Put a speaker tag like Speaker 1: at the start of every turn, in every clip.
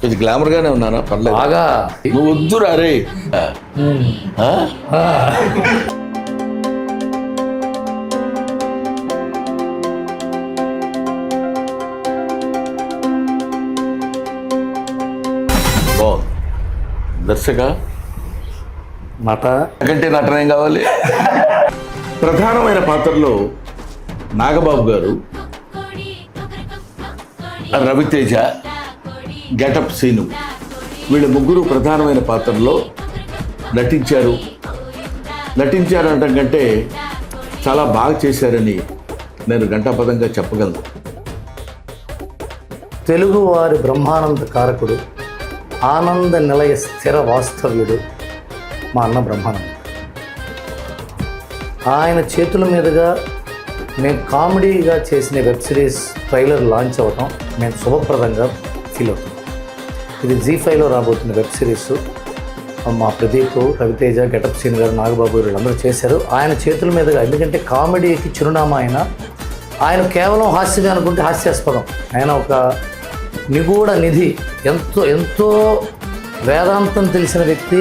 Speaker 1: ఇది గ్లామర్గానే ఉన్నానా? పర్లేదు.
Speaker 2: బాగా
Speaker 1: నువ్వు వద్దురా రే. దర్శక
Speaker 2: నట
Speaker 1: కంటే నటన ఏం కావాలి? ప్రధానమైన పాత్రలో నాగబాబు గారు, రవితేజ, గెటప్ సీను, వీళ్ళ ముగ్గురు ప్రధానమైన పాత్రలో నటించారంట కంటే చాలా బాగా చేశారని నేను ఘంటాపదంగా చెప్పగలను.
Speaker 2: తెలుగు వారి బ్రహ్మానంద కారకుడు, ఆనంద నిలయ స్థిర వాస్తవ్యుడు మా అన్న బ్రహ్మానంద. ఆయన చేతుల మీదుగా మేము కామెడీగా చేసిన వెబ్ సిరీస్ ట్రైలర్ లాంచ్ అవ్వటం మేము శుభప్రదంగా ఫీల్ అవుతాం. ఇది జీ5లో రాబోతున్న వెబ్ సిరీస్. మా ప్రదీప్, రవితేజ, గెటప్ సీన్ గారు, నాగబాబు వీళ్ళందరూ చేశారు ఆయన చేతుల మీదుగా. ఎందుకంటే కామెడీకి చిరునామా ఆయన కేవలం హాస్యమే అనుకుంటే హాస్యాస్పదం. ఆయన ఒక నిగూఢ నిధి, ఎంతో వేదాంతం తెలిసిన వ్యక్తి,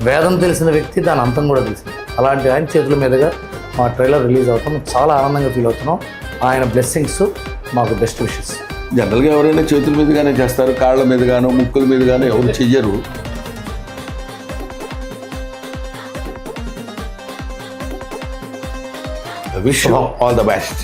Speaker 2: వేదం తెలిసిన వ్యక్తి, దాని అంతం కూడా తెలిసింది. అలాంటి ఆయన చేతుల మీదుగా మా ట్రైలర్ రిలీజ్ అవుతాం. చాలా ఆనందంగా ఫీల్ అవుతున్నాం. ఆయన బ్లెస్సింగ్స్ మాకు బెస్ట్ విషెస్.
Speaker 1: జనరల్గా ఎవరైనా చేతుల మీదుగానే చేస్తారు, కాళ్ళ మీదుగానో ముక్కుల మీదుగానో ఎవరు చెయ్యరు. Wish all the best.